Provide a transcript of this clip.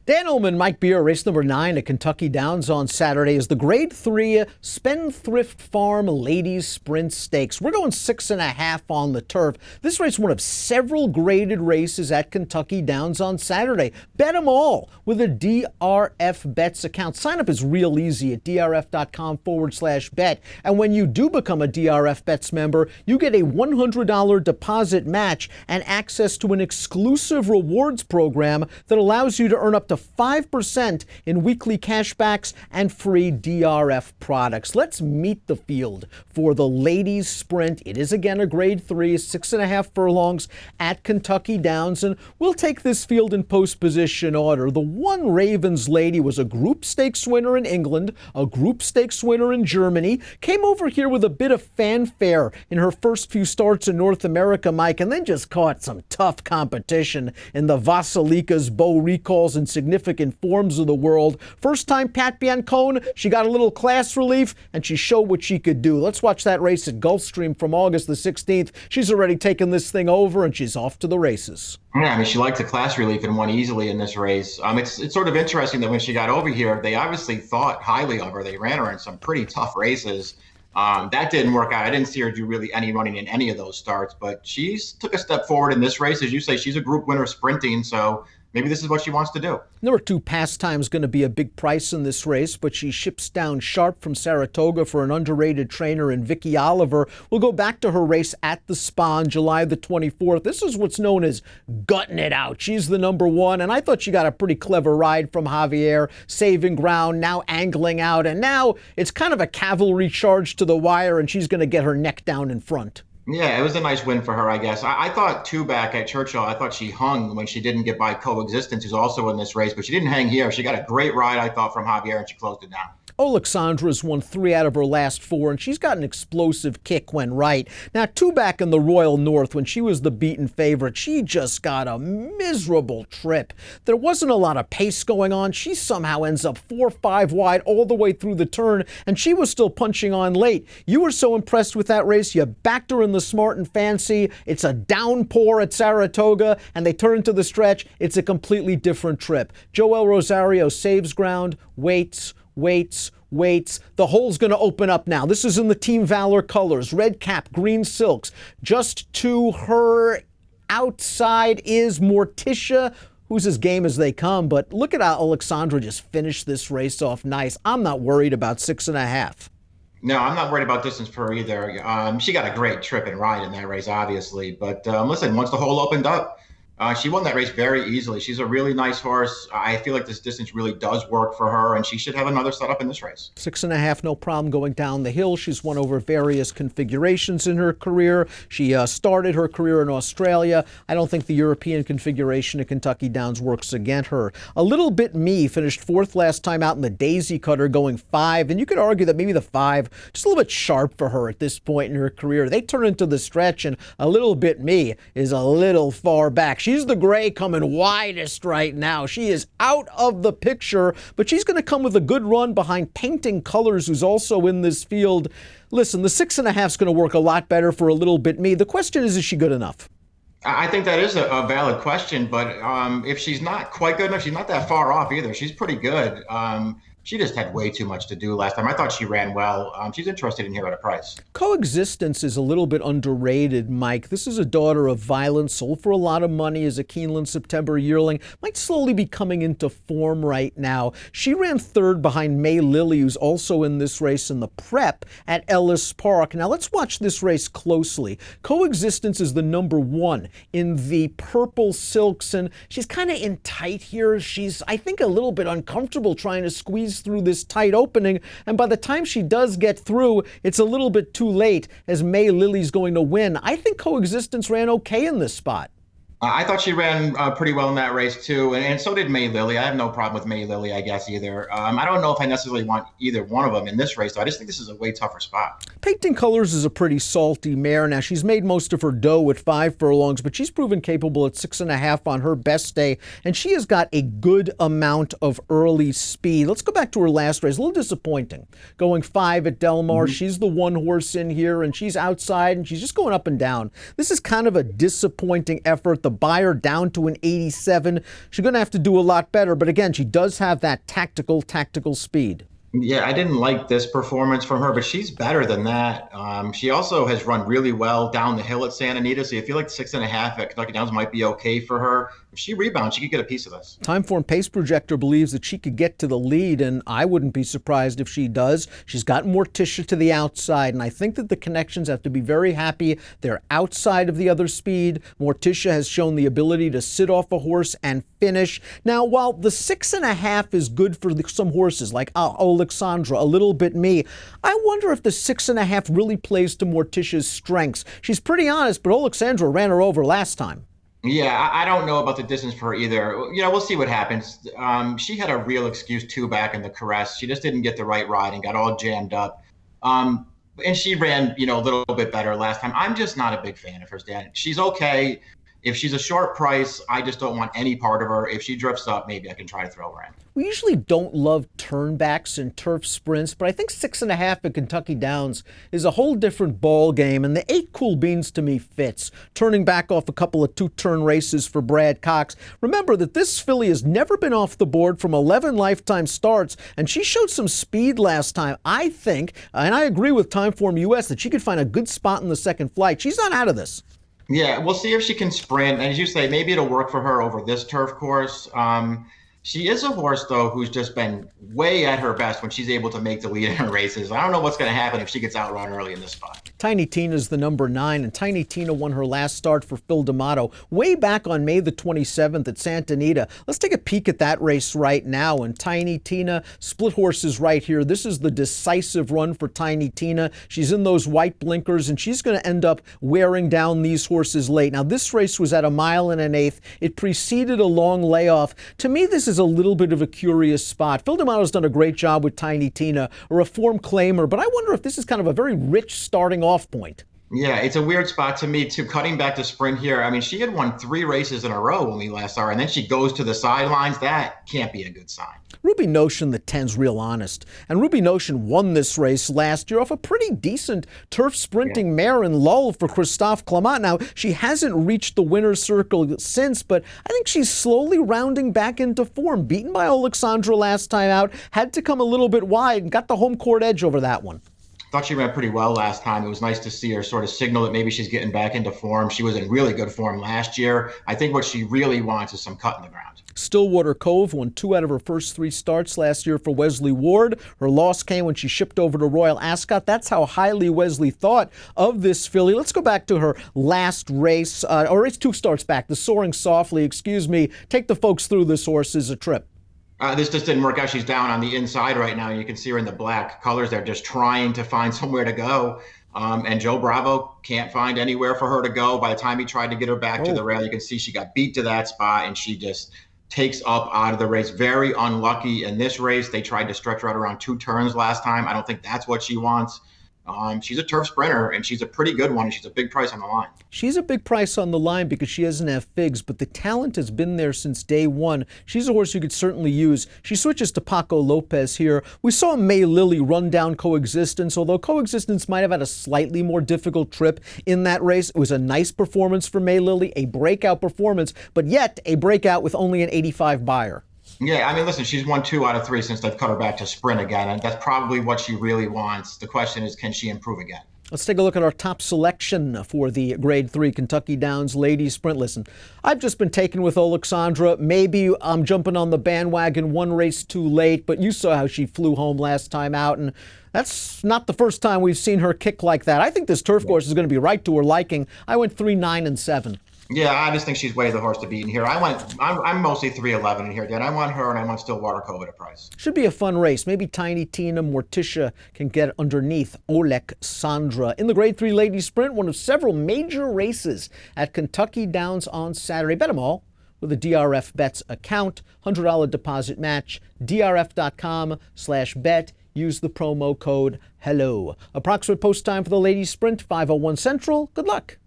Dan Illman, Mike Beer, race number 9 at Kentucky Downs on Saturday is the Grade 3 Spendthrift Farm Ladies Sprint Stakes. We're going 6.5 on the turf. This race is one of several graded races at Kentucky Downs on Saturday. Bet them all with a DRF Bets account. Sign up is real easy at drf.com/bet. And when you do become a DRF Bets member, you get a $100 deposit match and access to an exclusive rewards program that allows you to earn up to 5% in weekly cashbacks and free DRF products. Let's meet the field for the ladies sprint. It is again a grade 3, 6.5 furlongs at Kentucky Downs, and we'll take this field in post position order. The One Ravens lady was a group stakes winner in England, a group stakes winner in Germany, came over here with a bit of fanfare in her first few starts in North America, Mike, and then just caught some tough competition in the Vasilikas, Beau Recalls, and significant forms of the world. First time Pat Biancone, she got a little class relief and she showed what she could do. Let's watch that race at Gulfstream from August the 16th. She's already taken this thing over and she's off to the races. Yeah, I mean, she liked the class relief and won easily in this race. It's sort of interesting that when she got over here, they obviously thought highly of her. They ran her in some pretty tough races. That didn't work out. I didn't see her do really any running in any of those starts, but she's took a step forward in this race. As you say, she's a group winner sprinting, so maybe this is what she wants to do. Number 2, Pastime is going to be a big price in this race, but she ships down sharp from Saratoga for an underrated trainer in Vicky Oliver. We'll go back to her race at the Spa on July the 24th. This is what's known as gutting it out. She's the number 1, and I thought she got a pretty clever ride from Javier, saving ground, now angling out, and now it's kind of a cavalry charge to the wire, and she's going to get her neck down in front. Yeah, it was a nice win for her, I guess. I thought two back at Churchill, I thought she hung when she didn't get by Coexistence, who's also in this race, but she didn't hang here. She got a great ride, I thought, from Javier, and she closed it down. Alexandra's won 3 out of her last 4, and she's got an explosive kick when right. Now, 2 back in the Royal North, when she was the beaten favorite, she just got a miserable trip. There wasn't a lot of pace going on. She somehow ends up 4-5 wide all the way through the turn, and she was still punching on late. You were so impressed with that race, you backed her in the Smart and Fancy. It's a downpour at Saratoga, and they turn to the stretch. It's a completely different trip. Joel Rosario saves ground, waits. The hole's going to open up now. This is in the Team Valor colors. Red cap, green silks. Just to her outside is Morticia, who's as game as they come. But look at how Alexandra just finished this race off nice. I'm not worried about 6.5. No, I'm not worried about distance for her either. She got a great trip and ride in that race, obviously. But listen, once the hole opened up, she won that race very easily. She's a really nice horse. I feel like this distance really does work for her, and she should have another setup in this race. 6.5, no problem going down the hill. She's won over various configurations in her career. She started her career in Australia. I don't think the European configuration at Kentucky Downs works against her. A Little Bit Me finished 4th last time out in the Daisy Cutter, going 5. And you could argue that maybe the 5, just a little bit sharp for her at this point in her career. They turn into the stretch, and A Little Bit Me is a little far back. She's the gray coming widest right now. She is out of the picture, but she's going to come with a good run behind Painting Colors, who's also in this field. Listen, the 6.5 is going to work a lot better for A Little Bit Me. The question is she good enough? I think that is a valid question, but if she's not quite good enough, she's not that far off either. She's pretty good. She just had way too much to do last time. I thought she ran well. She's interested in here at a price. Coexistence is a little bit underrated, Mike. This is a daughter of violence, sold for a lot of money as a Keeneland September yearling. Might slowly be coming into form right now. She ran 3rd behind May Lily, who's also in this race in the prep at Ellis Park. Now let's watch this race closely. Coexistence is the number 1 in the purple silks, and she's kind of in tight here. She's, I think, a little bit uncomfortable trying to squeeze through this tight opening, and by the time she does get through, it's a little bit too late, as May Lily's going to win. I think Coexistence ran okay in this spot. I thought she ran pretty well in that race, too, and so did May Lily. I have no problem with May Lily, I guess, either. I don't know if I necessarily want either one of them in this race, though. I just think this is a way tougher spot. Painting Colors is a pretty salty mare. Now, she's made most of her dough at 5 furlongs, but she's proven capable at 6.5 on her best day, and she has got a good amount of early speed. Let's go back to her last race. A little disappointing. Going 5 at Del Mar. She's the 1 horse in here, and she's outside, and she's just going up and down. This is kind of a disappointing effort. The the Beyer down to an 87. She's going to have to do a lot better. But again, she does have that tactical speed. Yeah, I didn't like this performance from her, but she's better than that. She also has run really well down the hill at Santa Anita, so you feel like 6.5 at Kentucky Downs might be okay for her. If she rebounds, she could get a piece of this. Timeform Pace Projector believes that she could get to the lead, and I wouldn't be surprised if she does. She's got Morticia to the outside, and I think that the connections have to be very happy. They're outside of the other speed. Morticia has shown the ability to sit off a horse and finish. Now, while the 6.5 is good for some horses, like Alexandra, a little bit me, I wonder if the 6.5 really plays to Morticia's strengths. She's pretty honest, but Alexandra ran her over last time. Yeah, I don't know about the distance for her either. You know, we'll see what happens. She had a real excuse too back in the Caress. She just didn't get the right ride and got all jammed up. And she ran, a little bit better last time. I'm just not a big fan of hers, Dan. She's okay. If she's a short price, I just don't want any part of her. If she drifts up, maybe I can try to throw her in. We usually don't love turnbacks and turf sprints, but I think 6.5 at Kentucky Downs is a whole different ball game, and the 8 Cool Beans to me fits. Turning back off a couple of 2-turn races for Brad Cox. Remember that this filly has never been off the board from 11 lifetime starts, and she showed some speed last time. I think, and I agree with Timeform US, that she could find a good spot in the second flight. She's not out of this. Yeah, we'll see if she can sprint. And as you say, maybe it'll work for her over this turf course. She is a horse, though, who's just been way at her best when she's able to make the lead in her races. I don't know what's going to happen if she gets outrun early in this spot. Tiny Tina's the number 9, and Tiny Tina won her last start for Phil D'Amato way back on May the 27th at Santa Anita. Let's take a peek at that race right now. And Tiny Tina, split horses right here. This is the decisive run for Tiny Tina. She's in those white blinkers, and she's going to end up wearing down these horses late. Now, this race was at 1 1/8. It preceded a long layoff. To me, this is a little bit of a curious spot. Phil D'Amato's done a great job with Tiny Tina, a reform claimer, but I wonder if this is kind of a very rich starting off point. Yeah, it's a weird spot to me, too. Cutting back to sprint here, I mean, she had won 3 races in a row when we last saw her, and then she goes to the sidelines. That can't be a good sign. Ruby Notion, the 10's real honest. And Ruby Notion won this race last year off a pretty decent turf sprinting mare in lull for Christophe Clement. Now, she hasn't reached the winner's circle since, but I think she's slowly rounding back into form. Beaten by Alexandra last time out, had to come a little bit wide and got the home court edge over that one. Thought she ran pretty well last time. It was nice to see her sort of signal that maybe she's getting back into form. She was in really good form last year. I think what she really wants is some cut in the ground. Stillwater Cove won 2 out of her first 3 starts last year for Wesley Ward. Her loss came when she shipped over to Royal Ascot. That's how highly Wesley thought of this filly. Let's go back to her last race, or it's 2 starts back, the Soaring Softly, excuse me. Take the folks through this horse as a trip. This just didn't work out. She's down on the inside right now. You can see her in the black colors. They're just trying to find somewhere to go. And Joe Bravo can't find anywhere for her to go. By the time he tried to get her back to the rail, you can see she got beat to that spot, and she just takes up out of the race. Very unlucky in this race. They tried to stretch her out around 2 turns last time. I don't think that's what she wants. She's a turf sprinter, and she's a pretty good one, and she's a big price on the line. She's a big price on the line because she doesn't have figs, but the talent has been there since day one. She's a horse you could certainly use. She switches to Paco Lopez here. We saw May Lily run down Coexistence, although Coexistence might have had a slightly more difficult trip in that race. It was a nice performance for May Lily, a breakout performance, but yet a breakout with only an 85 buyer. Yeah, I mean, listen, she's won 2 out of 3 since they've cut her back to sprint again, and that's probably what she really wants. The question is, can she improve again? Let's take a look at our top selection for the Grade 3 Kentucky Downs Ladies Sprint. Listen, I've just been taken with Alexandra. Maybe I'm jumping on the bandwagon 1 race too late, but you saw how she flew home last time out, and that's not the first time we've seen her kick like that. I think this turf course is going to be right to her liking. I went 3, 9, and 7. Yeah, I just think she's way the horse to beat in here. I'm mostly 3-11 in here, Dan. I want her, and I want Stillwater Cove at a price. Should be a fun race. Maybe Tiny Tina, Morticia can get underneath Alexandra. In the Grade 3 Ladies Sprint, one of several major races at Kentucky Downs on Saturday. Bet them all with a DRF Bets account. $100 deposit match. DRF.com/bet. Use the promo code HELLO. Approximate post time for the Ladies Sprint, 5:01 Central. Good luck.